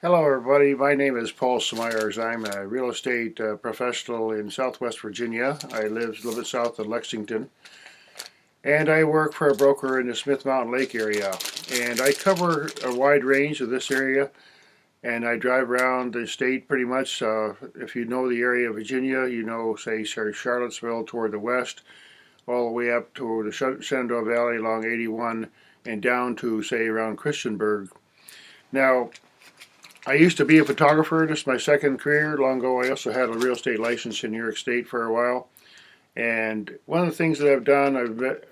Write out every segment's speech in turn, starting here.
Hello everybody, my name is Paul Smyers. I'm a real estate professional in Southwest Virginia. I live a little bit south of Lexington. And I work for a broker in the Smith Mountain Lake area. And I cover a wide range of this area. And I drive around the state pretty much. If you know the area of Virginia, you know, say, Charlottesville toward the west, all the way up to the Shenandoah Valley along 81 and down to, say, around Christiansburg. Now, I used to be a photographer. This is my second career. Long ago, I also had a real estate license in New York State for a while. And one of the things that I've done,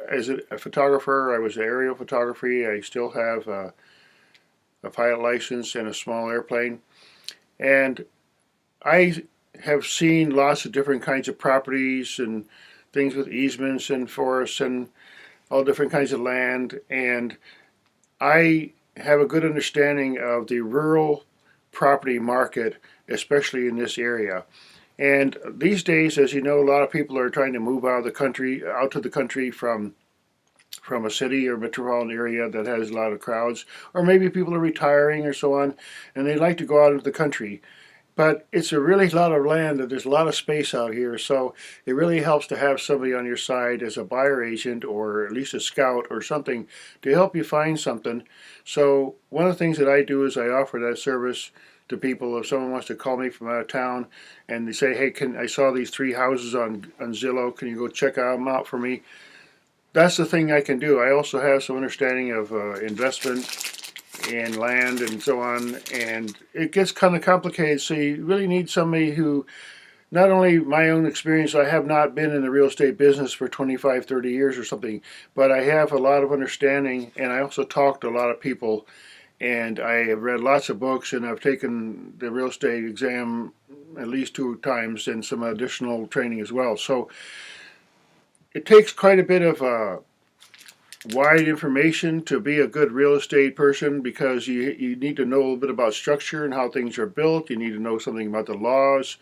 as a photographer, I was aerial photography. I still have a pilot license and a small airplane. And I have seen lots of different kinds of properties and things with easements and forests and all different kinds of land. And I have a good understanding of the rural property market, especially in this area. And these days, as you know, a lot of people are trying to move out to the country from a city or metropolitan area that has a lot of crowds, or maybe people are retiring or so on, and they like to go out into the country. But it's a really lot of land, and there's a lot of space out here, so it really helps to have somebody on your side as a buyer agent or at least a scout or something to help you find something. So one of the things that I do is I offer that service to people. If someone wants to call me from out of town and they say, hey, I saw these 3 houses on Zillow, can you go check them out for me? That's the thing I can do. I also have some understanding of investment and land and so on, and it gets kind of complicated, so you really need somebody who, not only my own experience, I have not been in the real estate business for 25-30 years or something, but I have a lot of understanding, and I also talk to a lot of people, and I have read lots of books, and I've taken the real estate exam at least 2 times and some additional training as well. So it takes quite a bit of wide information to be a good real estate person, because you need to know a little bit about structure and how things are built. You need to know something about the laws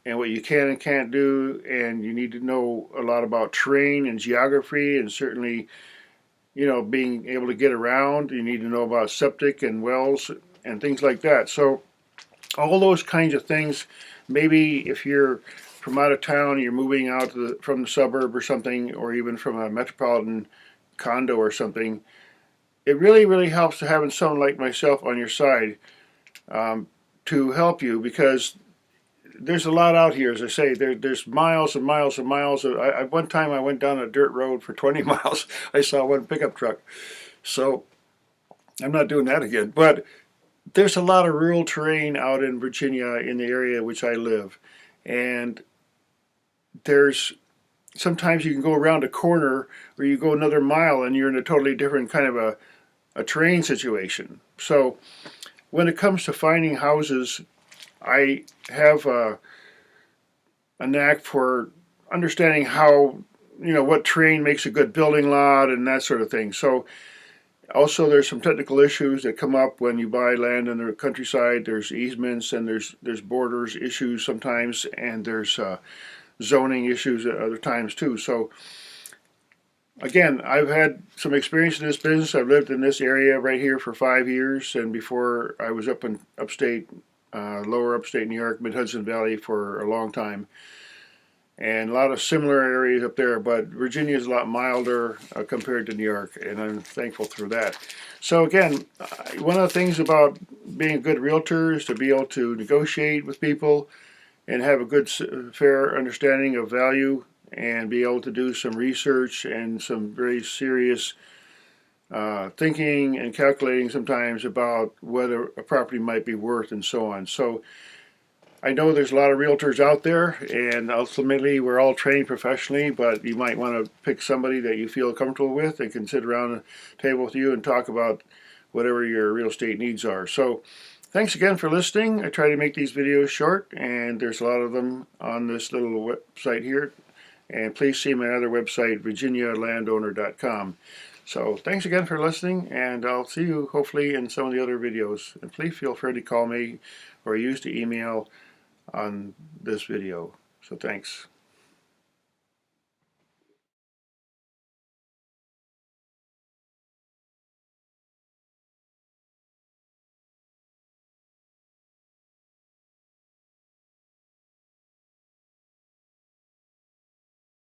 and what you can and can't do, and you need to know a lot about terrain and geography, and certainly, you know, being able to get around. You need to know about septic and wells and things like that. So all those kinds of things, maybe if you're from out of town, you're moving out from the suburb or something, or even from a metropolitan condo or something, it really helps to having someone like myself on your side to help you, because there's a lot out here. As I say, there's miles and miles and miles. One time I went down a dirt road for 20 miles. I saw one pickup truck. So I'm not doing that again. But there's a lot of rural terrain out in Virginia, in the area which I live. And sometimes you can go around a corner, or you go another mile and you're in a totally different kind of a terrain situation. So when it comes to finding houses, I have a knack for understanding how, what terrain makes a good building lot and that sort of thing. So also there's some technical issues that come up when you buy land in the countryside. There's easements, and there's borders issues sometimes, and there's zoning issues at other times too. So again, I've had some experience in this business. I've lived in this area right here for 5 years, and before I was up in upstate, lower upstate New York, mid-Hudson Valley for a long time, and a lot of similar areas up there, but Virginia is a lot milder compared to New York, and I'm thankful for that. So again, one of the things about being a good realtor is to be able to negotiate with people and have a good, fair understanding of value, and be able to do some research and some very serious thinking and calculating sometimes about whether a property might be worth and so on. So I know there's a lot of realtors out there, and ultimately we're all trained professionally, but you might want to pick somebody that you feel comfortable with and can sit around a table with you and talk about whatever your real estate needs are. So thanks again for listening. I try to make these videos short, and there's a lot of them on this little website here. And please see my other website, virginialandowner.com. So thanks again for listening, and I'll see you hopefully in some of the other videos. And please feel free to call me or use the email on this video. So thanks.